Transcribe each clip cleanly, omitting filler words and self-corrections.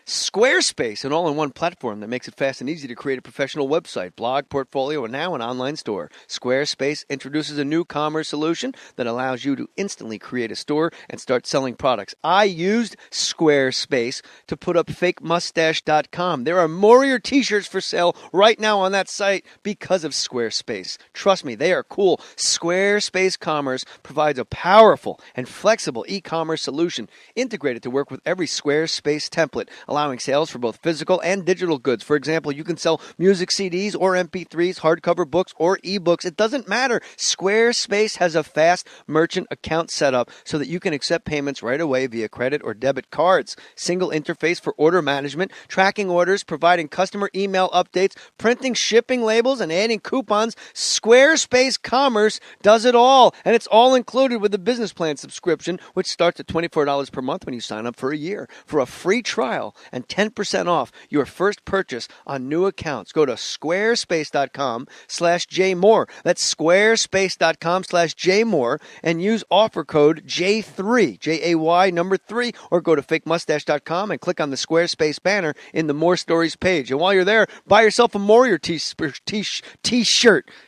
Squarespace, an all-in-one platform that makes it fast and easy to create a professional website, blog, portfolio, and now an online store. Squarespace introduces a new commerce solution that allows you to instantly create a store and start selling products. I used Squarespace to put up fakemustache.com. There are Mohr t-shirts for sale right now on that site because of Squarespace. Trust me, they are cool. Squarespace Commerce provides a powerful and flexible e-commerce solution integrated to work with every Squarespace template, allowing sales for both physical and digital goods. For example, you can sell music CDs or MP3s, hardcover books, or ebooks. It doesn't matter. Squarespace has a fast merchant account set up so that you can accept payments right away via credit or debit cards. Single interface for order management, tracking orders, providing customer email updates, printing shipping labels, and adding coupons. Squarespace Commerce does it all, and it's all included with the business plan subscription, which starts at $24 per month when you sign up for a year. For a free trial and 10% off your first purchase on new accounts, go to squarespace.com/jmohr. That's squarespace.com/jmohr and use offer code J3, J-A-Y number 3, or go to fakemustache.com and click on the Squarespace banner in the More Stories page. And while you're there, buy yourself a Mohr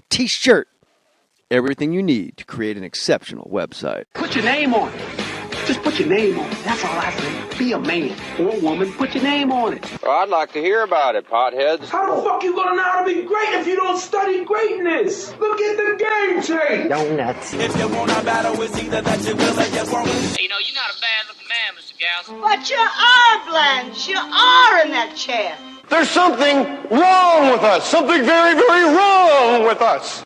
t-shirt. Everything you need to create an exceptional website. Put your name on it. Just put your name on it. That's all I say. Be a man or a woman. Put your name on it. Well, I'd like to hear about it, potheads. How the fuck you gonna know how to be great if you don't study greatness? Look at the game change. Donuts. If you wanna battle, it's either that you will or you won't. You know, you're not a bad-looking man, Mr. Gals. But you are, Blanche. You are in that chair. There's something wrong with us. Something very, very wrong with us.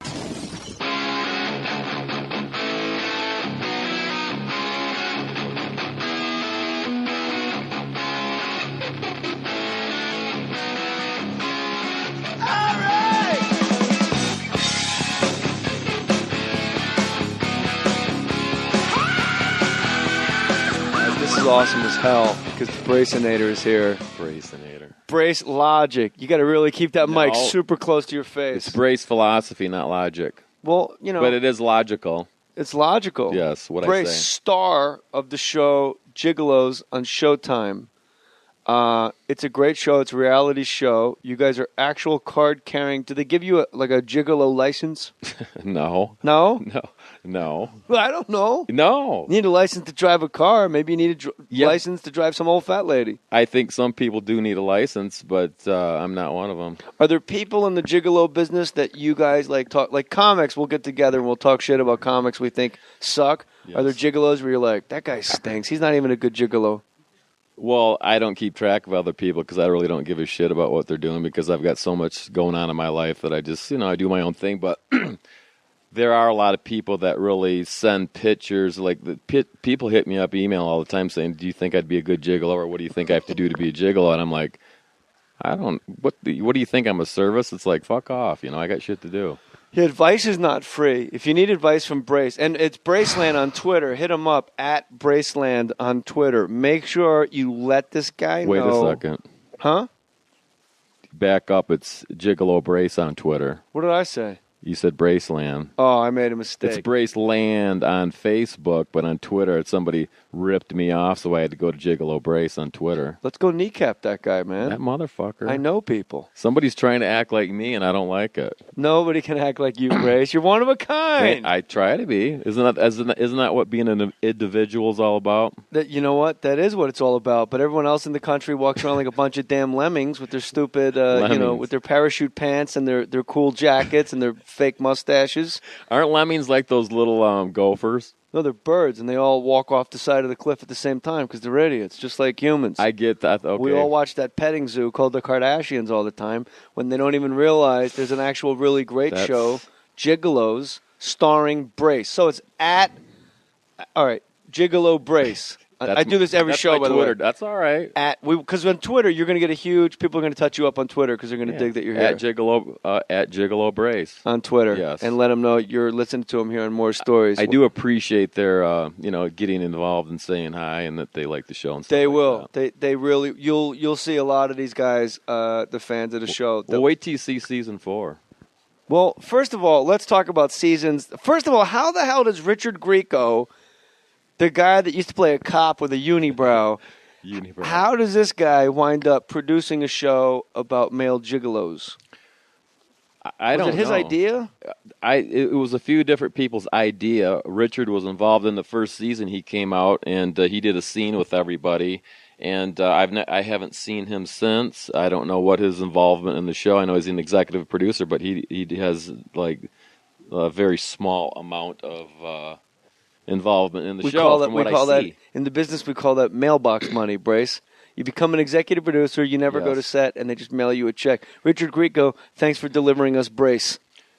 This is awesome as hell because the Bracinator is here. Bracinator. Brace Logic. You got to really keep that mic No. super close to your face. It's Brace Philosophy, not Logic. Well, you know. But it is logical. It's logical. Yes, what Brace, I say. star of the show Gigolos on Showtime. It's a great show. It's a reality show. You guys are actual card-carrying. Do they give you a Gigolo license? No. No? No. Well, I don't know. No. You need a license to drive a car. Maybe you need a license to drive some old fat lady. I think some people do need a license, but I'm not one of them. Are there people in the Gigolo business that you guys talk like comics? We'll get together and we'll talk shit about comics we think suck. Yes. Are there gigolos where you're like, that guy stinks? He's not even a good gigolo. Well, I don't keep track of other people because I really don't give a shit about what they're doing because I've got so much going on in my life that I just, I do my own thing. But there are a lot of people that really send pictures. Like people hit me up, email all the time saying, do you think I'd be a good gigolo or what do you think I have to do to be a gigolo? And I'm like, I don't, what do you think? I'm a service? It's like, fuck off. I got shit to do. Yeah, advice is not free. If you need advice from Brace, and it's Braceland on Twitter, hit him up at Braceland on Twitter. Make sure you let this guy know. Wait a second. Huh? Back up. It's Gigolo Brace on Twitter. What did I say? You said Braceland. Oh, I made a mistake. It's Braceland on Facebook, but on Twitter, somebody ripped me off, so I had to go to Gigolo Brace on Twitter. Let's go kneecap that guy, man. That motherfucker. I know people. Somebody's trying to act like me, and I don't like it. Nobody can act like you, Brace. You're one of a kind. Hey, I try to be. Isn't that what being an individual is all about? You know what? That is what it's all about. But everyone else in the country walks around like a bunch of damn lemmings with their stupid, with their parachute pants and their cool jackets and their fake mustaches. Aren't lemmings like those little gophers? No, they're birds, and they all walk off the side of the cliff at the same time because they're idiots, just like humans. I get that. Okay. We all watch that petting zoo called the Kardashians all the time when they don't even realize there's an actual really great show, Gigolos, starring Brace. So it's Gigolo Brace. I do this every show, by the way. That's all right. Because on Twitter, you're going to get people are going to touch you up on Twitter because they're going to dig that you're here. At Gigolo Brace. On Twitter. Yes. And let them know you're listening to them here on More Stories. I do appreciate their, getting involved and saying hi and that they like the show and stuff. They will. They really, you'll see a lot of these guys, the fans of the show. Well, wait till you see season 4. Well, first of all, let's talk about seasons. First of all, how the hell does Richard Grieco, the guy that used to play a cop with a unibrow, Unibrow. How does this guy wind up producing a show about male gigolos? I don't know. Was it his idea? It was a few different people's idea. Richard was involved in the first season. He came out and he did a scene with everybody. And I haven't seen him since. I don't know what his involvement in the show. I know he's an executive producer, but he has like a very small amount of involvement in the show. We call that in the business. We call that mailbox money, Brace. You become an executive producer. You never go to set, and they just mail you a check. Richard Grieco, thanks for delivering us Brace.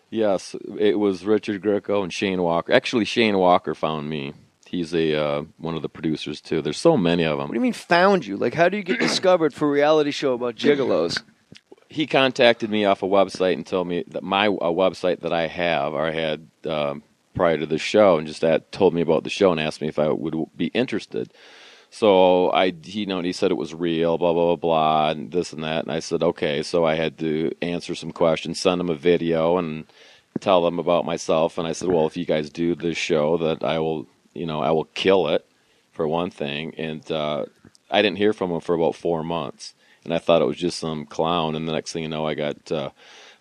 Yes, it was Richard Grieco and Shane Walker. Actually, Shane Walker found me. He's one of the producers, too. There's so many of them. What do you mean found you? Like, how do you get discovered for a reality show about gigolos? He contacted me off a website and told me that a website that I had prior to the show, and just told me about the show and asked me if I would be interested. So he said it was real, blah, blah, blah, blah, and this and that. And I said, okay. So I had to answer some questions, send him a video, and tell them about myself. And I said, well, if you guys do this show, that I will kill it, for one thing. And I didn't hear from him for about 4 months. And I thought it was just some clown. And the next thing you know, I got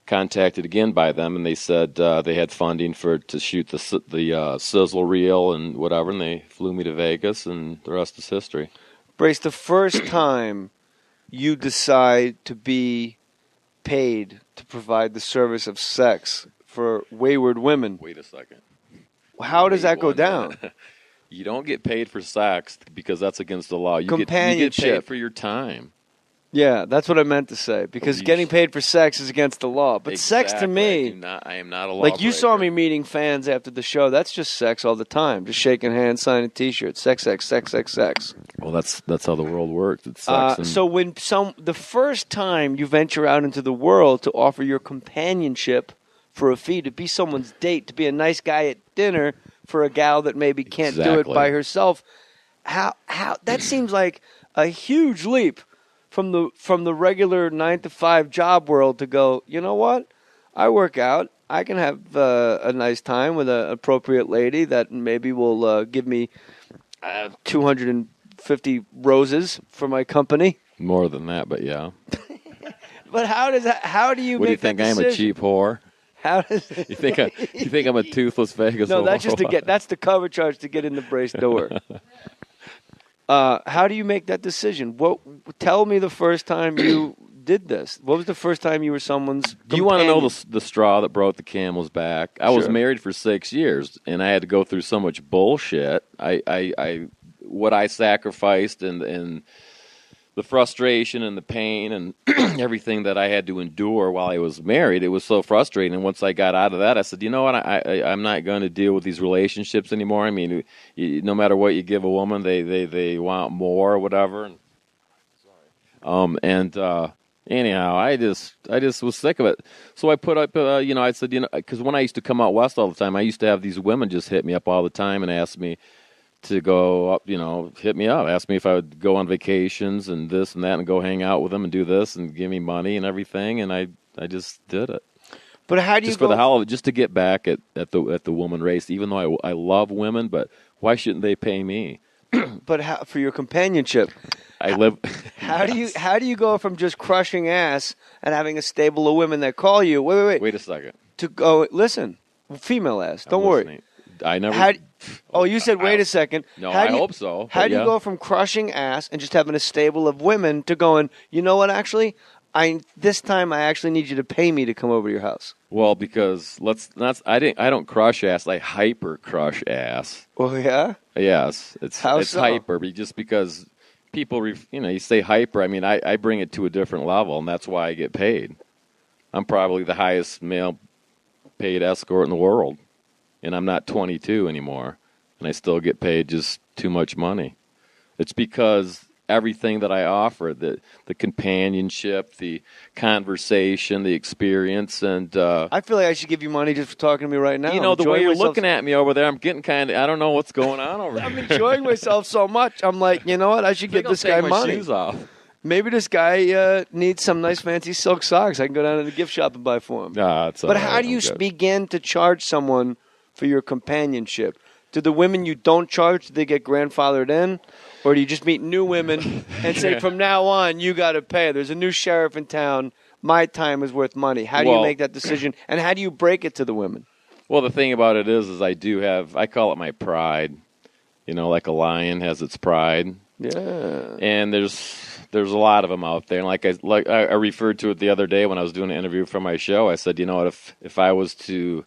contacted again by them, and they said they had funding to shoot the sizzle reel and whatever, and they flew me to Vegas, and the rest is history. Brace, the first time you decide to be paid to provide the service of sex for wayward women. Wait a second. How does that go down? You don't get paid for sex because that's against the law. You get paid for your time. Yeah, that's what I meant to say. Because getting paid for sex is against the law. But exactly. Sex to me, I am not a law like you breaker. saw me meeting fans after the show. That's just sex all the time. Just shaking hands, signing T-shirts. Sex, sex, sex, sex, sex. Well, that's how the world works. It's sex. So when the first time you venture out into the world to offer your companionship for a fee, to be someone's date, to be a nice guy at dinner for a gal that maybe can't do it by herself, how that seems like a huge leap from the regular 9-to-5 job world to go, you know what? I work out. I can have a nice time with an appropriate lady that maybe will give me 250 roses for my company. More than that, but yeah. But how do you make that decision? What do you think? I'm a cheap whore? How does you think I'm a toothless Vegas? No, whore? that's just that's the cover charge to get in the Brace door. How do you make that decision? Tell me the first time you did this. What was the first time you were someone's companion? Do you want to know the straw that broke the camel's back? I was married for 6 years, and I had to go through so much bullshit. What I sacrificed and the frustration and the pain and everything that I had to endure while I was married, it was so frustrating. And once I got out of that, I said, you know what, I'm not going to deal with these relationships anymore. I mean, no matter what you give a woman, they want more or whatever. Anyhow, I just was sick of it. So I put up, I said, because when I used to come out west all the time, I used to have these women just hit me up all the time and ask me to go up, hit me up, ask me if I would go on vacations and this and that and go hang out with them and do this and give me money and everything, and I just did it. But how do you just for the hell of it, just to get back at the woman race? Even though I love women, but why shouldn't they pay me? But for your companionship, How do you go from just crushing ass and having a stable of women that call you? Wait a second. To go listen, female ass. Don't worry. I never. You said wait a second. No, I hope so. How do you go from crushing ass and just having a stable of women to going, you know what, actually, this time I actually need you to pay me to come over to your house? Well, because I don't crush ass. I hyper crush ass. Oh yeah. Yes, it's so? hyper, just because people, you say hyper. I mean, I bring it to a different level, and that's why I get paid. I'm probably the highest male paid escort in the world. And I'm not 22 anymore, and I still get paid just too much money. It's because everything that I offer, the companionship, the conversation, the experience, and I feel like I should give you money just for talking to me right now. The way you're looking at me over there, I'm getting kind of, I don't know what's going on over here. I'm enjoying myself so much. I'm like, you know what? I should give this guy money. Shoes off. Maybe this guy needs some nice fancy silk socks. I can go down to the gift shop and buy for him. But how do you begin to charge someone for your companionship? Do the women you don't charge, do they get grandfathered in? Or do you just meet new women and say, from now on, you got to pay? There's a new sheriff in town. My time is worth money. How do you make that decision? And how do you break it to the women? Well, the thing about it is I call it my pride. Like a lion has its pride. Yeah. And there's a lot of them out there. And like I referred to it the other day when I was doing an interview for my show. I said, you know what, if I was to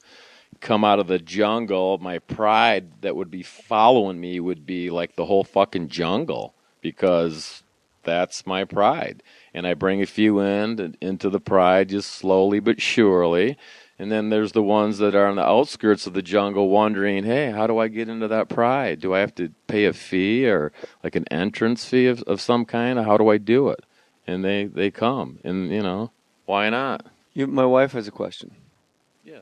come out of the jungle, my pride that would be following me would be like the whole fucking jungle, because that's my pride. And I bring a few into the pride just slowly but surely. And then there's the ones that are on the outskirts of the jungle wondering, hey, how do I get into that pride? Do I have to pay a fee or like an entrance fee of some kind? How do I do it? And they come. And, why not? My wife has a question. Yeah.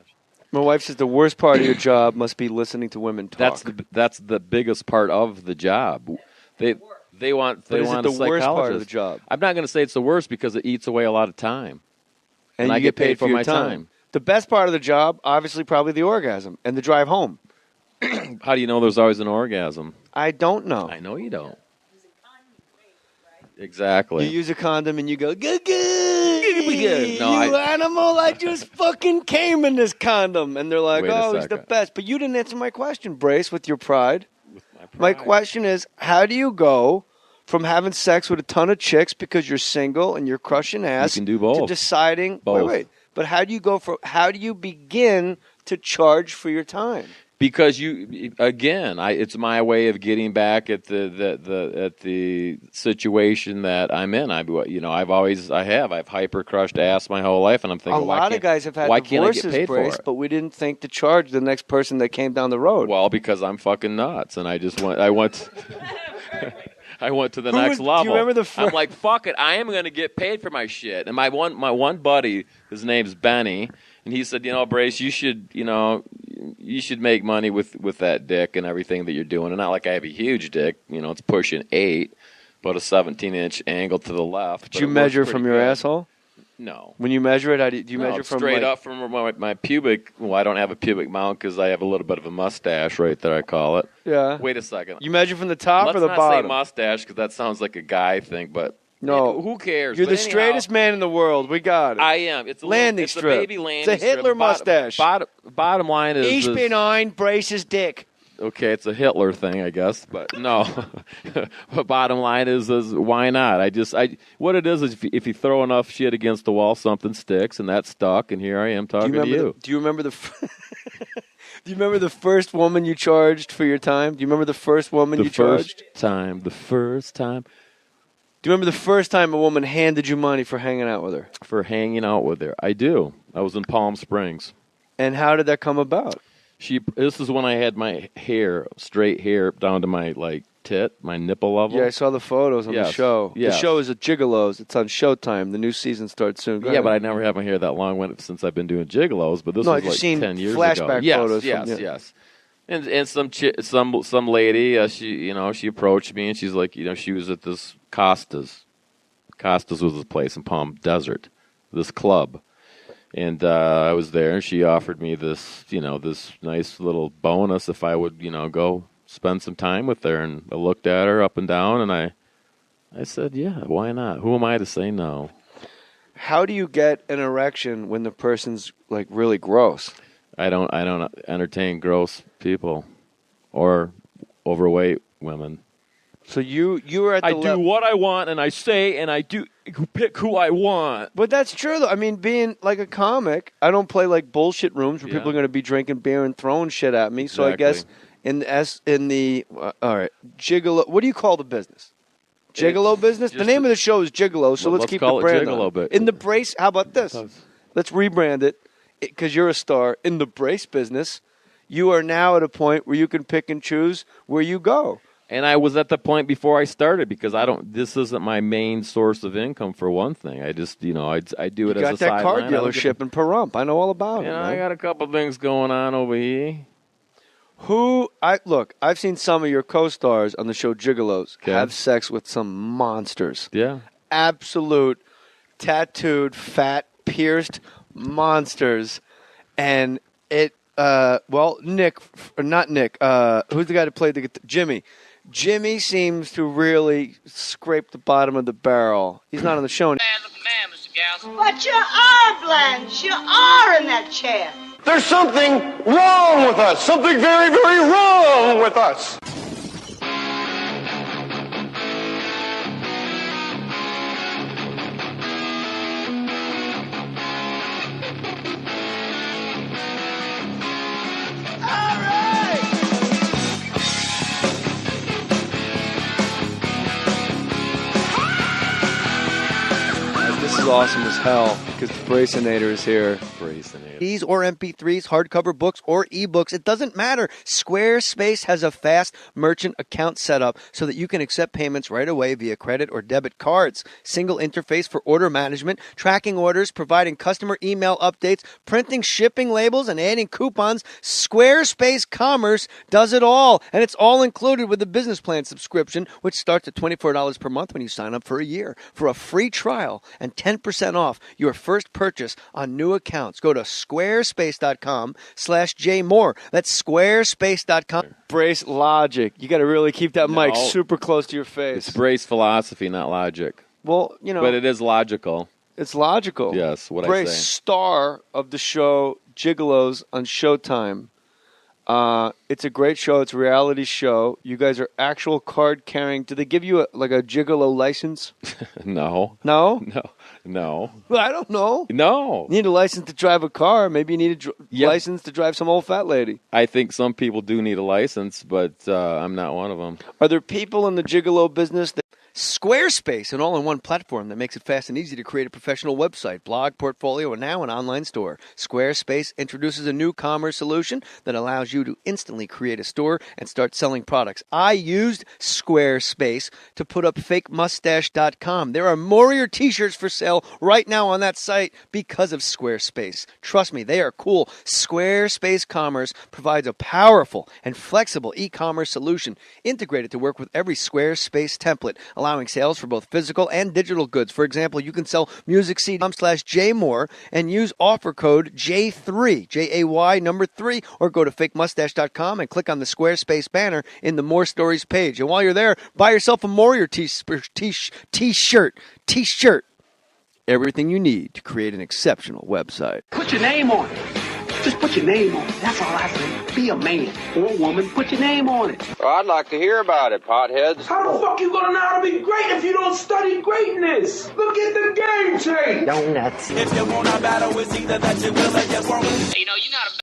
My wife says the worst part of your job must be listening to women talk. That's the biggest part of the job. They want But is it the a worst part of the psychologist. job? I'm not going to say it's the worst because it eats away a lot of time. And I you get paid for your my time. The best part of the job, obviously, probably the orgasm and the drive home. How do you know there's always an orgasm? I don't know. I know you don't. Exactly. You use a condom and you go, good. No, you animal, I just fucking came in this condom. And they're like, Wait a oh, he's the second. best. But you didn't answer my question, Brace, with your pride. My My question is, how do you go from having sex with a ton of chicks because you're single and you're crushing ass You can do both. to deciding, Both. wait. But how do you begin to charge for your time? Because it's my way of getting back at the situation that I'm in. I've hyper crushed ass my whole life, and I'm thinking A lot of guys have had divorces, Brace, but we didn't think to charge the next person that came down the road. Well, because I'm fucking nuts, and I went I went to the next level. Do you remember I'm like, fuck it, I am going to get paid for my shit. And my one buddy, his name's Benny, and he said, Brace, you should make money with that dick and everything that you're doing. And not like I have a huge dick, it's pushing 8, but a 17-inch angle to the left. Did you measure from your asshole? No. When you measure it, do you measure from straight up from my pubic? Well, I don't have a pubic mount because I have a little bit of a mustache, right there, I call it. Yeah. Wait a second. You measure from the top or the bottom? Let's not say mustache because that sounds like a guy thing, but no. Who cares? You're But the straightest man in the world. We got it. I am. It's a landing strip. strip. It's a baby landing It's a Hitler strip. mustache. Bottom line is... Ich bin ein Brace's dick. Okay, it's a Hitler thing, I guess, but no. But bottom line is why not? What it is if you throw enough shit against the wall, something sticks, and that stuck, and here I am talking to you. Do you remember the first woman you charged for your time? Do you remember the first woman you charged? The first time. Do you remember the first time a woman handed you money for hanging out with her? For hanging out with her. I do. I was in Palm Springs. And how did that come about? This is when I had my straight hair down to my tit, my nipple level. Yeah, I saw the photos on the show. Yes. The show is at Gigolos. It's on Showtime. The new season starts soon. Yeah, but I never had my hair that long since I've been doing Gigolos. But this was like 10 years ago. Flashback photos. Yes. And some lady, she approached me and she's like, she was at this Costa's. Costa's was this place in Palm Desert, this club. And I was there, and she offered me this nice little bonus if I would, go spend some time with her. And I looked at her up and down, and I said, yeah, why not? Who am I to say no? How do you get an erection when the person's really gross? I don't entertain gross people or overweight women. So you were at the do what I want, and I say, and I do pick who I want. But that's true, though. I mean, being like a comic, I don't play bullshit rooms where people are going to be drinking beer and throwing shit at me. Exactly. So I guess all right, Gigolo. What do you call the business? Gigolo business. The name of the show is Gigolo. So let's keep call the brand it Gigolo. on. But In the Brace. How about this? Let's rebrand it because you're a star in the Brace business. You are now at a point where you can pick and choose where you go. And I was at the point before I started because this isn't my main source of income for one thing. I just, I do it as a sideline. You got that car dealership in Pahrump. I know all about it. I got a couple things going on over here. I've seen some of your co-stars on the show Gigolos have sex with some monsters. Yeah. Absolute tattooed, fat, pierced monsters. And Nick, or not Nick, who's the guy that played the guitar? Jimmy. Jimmy seems to really scrape the bottom of the barrel. He's not on the show. Bad-looking man, Mr. Galson. But you are, Blanche. You are in that chair. There's something wrong with us. Something very, very wrong with us. This is awesome as hell because the Bracinator is here. Bracinator. CDs or MP3s, hardcover books or ebooks, it doesn't matter. Squarespace has a fast merchant account set up so that you can accept payments right away via credit or debit cards. Single interface for order management, tracking orders, providing customer email updates, printing shipping labels, and adding coupons. Squarespace Commerce does it all, and it's all included with the business plan subscription, which starts at $24 per month when you sign up for a year. For a free trial and 10% off your first purchase on new accounts, go to squarespace.com/jmoore. That's squarespace.com. Brace logic. You got to really keep that mic super close to your face. It's Brace Philosophy, not logic. Well, you know. But it is logical. It's logical. Yes, what Brace, I say. star of the show Gigolos on Showtime. It's a great show. It's a reality show. You guys are actual card carrying. Do they give you a Gigolo license? No. No? No. Well, I don't know. No. You need a license to drive a car. Maybe you need a license to drive some old fat lady. I think some people do need a license, but I'm not one of them. Are there people in the Gigolo business that... Squarespace, an all-in-one platform that makes it fast and easy to create a professional website, blog, portfolio, and now an online store. Squarespace introduces a new commerce solution that allows you to instantly create a store and start selling products. I used Squarespace to put up fakemustache.com. There are Mohr t-shirts for sale right now on that site because of Squarespace. Trust me, they are cool. Squarespace Commerce provides a powerful and flexible e-commerce solution integrated to work with every Squarespace template, allowing sales for both physical and digital goods. For example, you can sell music CD.com/jmoore and use offer code J3, J-A-Y number 3, or go to fakemustache.com and click on the Squarespace banner in the More Stories page. And while you're there, buy yourself a Mohr t-shirt. Everything you need to create an exceptional website. Put your name on it. Just put your name on it. That's all I say. Be a man or a woman. Put your name on it. Well, I'd like to hear about it, potheads. How the fuck you gonna know how to be great if you don't study greatness? Look at the game tape. If you wanna battle, it's either that you will or you won't. You know, you're not a